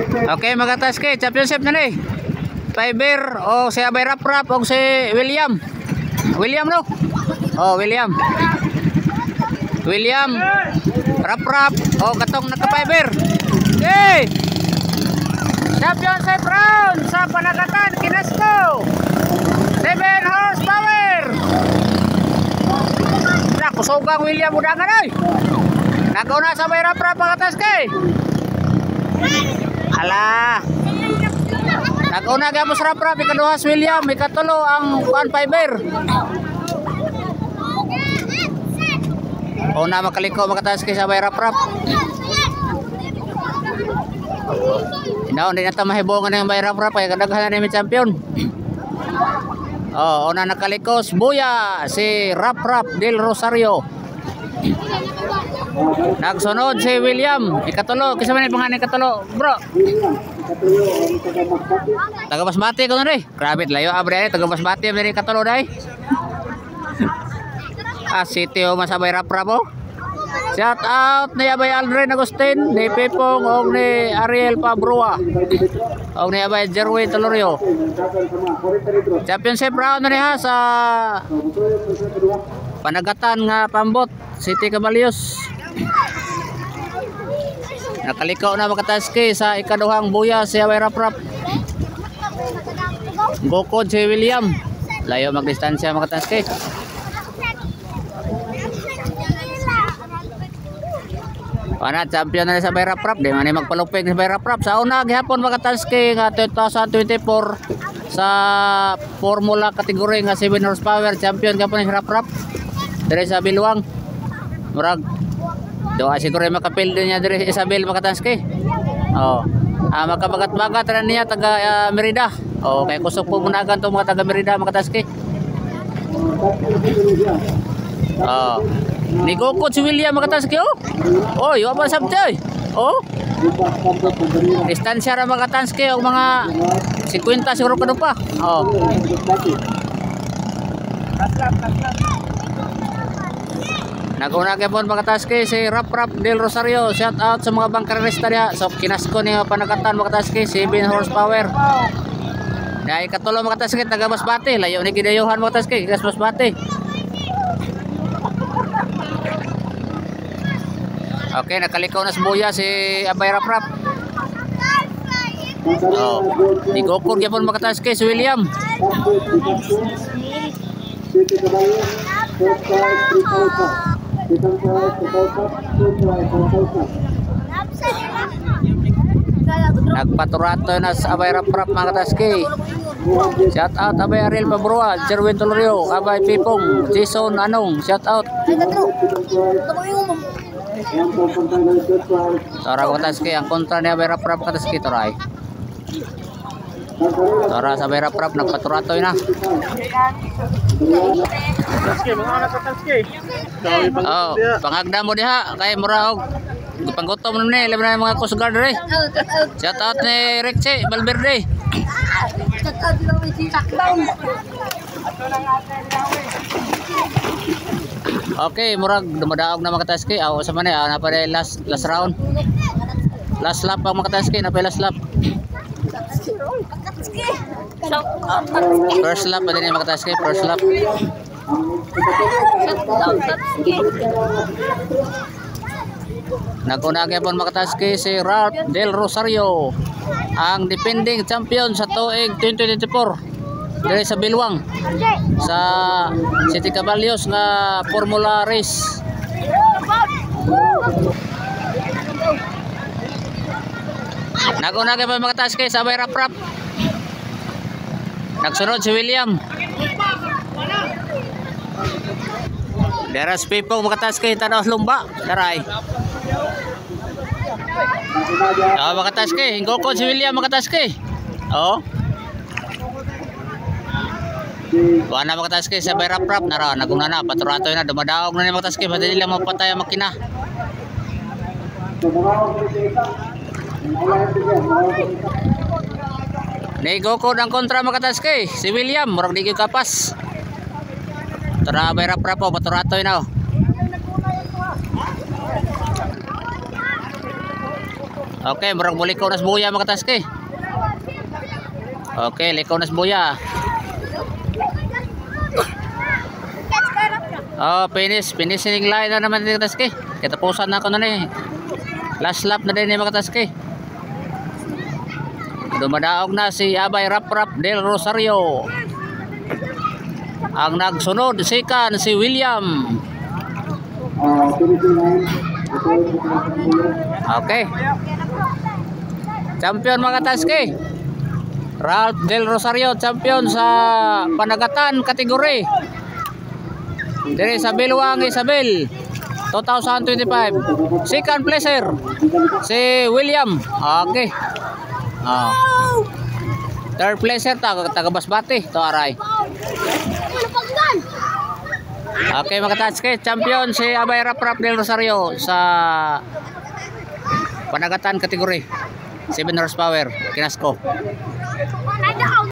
Okay, mga taske, championship na ni. Fiber o si Abay Rap Rap o si William. William no? Oh, William. William Rap Rap o katong naka-fiber. Okay. Championship round sa Panagatan Kinasko. 7 horsepower. Kusugang William udangan ay. Nagauna sa Abay Rap Rap mga taske. Ala. Nagauna gamos Rap Rap ikaduha si William, ikatulo ang Juan Fiber. Una makaliko mga taske sa Abay Rap Rap. Inaon din nato mahibongan ng Abay Rap Rap kay kadaghan na ni champion. Oh, una nakalikos buya si Rap Rap del Rosario. Nagsunod si William, ikatulo, kisa man pangalan ikatulo, bro. Taga Basmati ko na rin. Grabe layo abre taga Basmati dari ikatulo dai. City o masabay Rap Rap oh. Shout out ni Abay Aldrin Agustin, ni Pipong o ni Ariel Pabrua. O ni Abay Jerwin Tolorio. Championship round na niya sa Panagatan nga Pambot, City Cabalios. Nakalikaw na makataski sa ikaduhang buya si Abay Rap Rap. Gokod si William. Layo magdistansya makataski. Pana champion na sa Abay Rap Rap, di man magpalupig sa Abay Rap Rap. Sa una gihapon makataski nga 2024 sa formula kategory nga 7 horsepower champion gapon si Rap Rap. Dire sa Biluang. Murag doa siguro makapil din niya dire Isabel makataski. Oh. Makabagat-bagat ra niya taga Merida. Oh, kay kusog po munagan to mga taga Merida makataski. Oh. Ni Gokod si William makataski oh. Oy, wa pa sabtay. Oh. Distansya ra makataski og mga 50 siguro kuno pa. Oh. Naguna gyapon makataski si Rap Rap del Rosario. Shout out sa mga bangkarista diha sa Kinasko ni Panagatan makataski 7 horsepower. Dai katulo makataski taga Basbati, layo ni gidayohan makataski gas Basbati. Okay, nakalikaw na sa buya si Abay Rap Rap. Oh, ni Gokod gyapon makataski si William. Nagpaturato na sa Abay Rap Rap mga kataski. Shout out Abay Ariel Pabrua, Jerwin Tolorio, Abay Pipong, Jason Anong, shout out. Tora kataski ang kontra ni Abay Rap Rap kataski toray. Tora sa Abay Rap Rap nagpaturato na. Oh, pangagda mo diha kay mura og panggutom ni labi na mga Coast Guard re. Shout out ni Rexy Valverde. Okay, murag dumadaog na mga taski. Aw sa man na pa last round. Last lap ang mga taski na pa last lap. First lap pa din mga taski, first lap. Naguna gyapon makataski si Ralph Del Rosario, ang defending champion sa tuig 2024 diri sa Biluang sa City Cabalios nga Formula Race. Naguna gyapon makataski sa Abay Rap Rap. Nagsunod si William. Deras Pipong makataski tanaw lumba. Daray. Oh, makataski. Gokod si William makataski. Oh. Wala makataski sa Abay Rap Rap nara naguna na paturato na dumadaog na ni makataski pati nila mapatay ang makina. Ni Gokod ang kontra makataski si William murag di gyud kapas. Tara Abay Rap Rap paturato na. Okay, murag mo likaw na buya mga taski. Okay, likaw na buya. Oh, finishing line na naman mga taski. Katapusan na ko na ni. Last lap na din mga taski. Dumadaog na si Abay Rap del Rosario. Ang nagsunod second si William. Okay. Champion mga taski. Ralph del Rosario champion sa panagatan kategory. Diri sa Biluang Isabel 2025. Second placer si William. Okay. Third placer taga Basbati to aray. Okay mga taski, champion si Abay Rap del Rosario sa panagatan kategory 7 horsepower kinasko.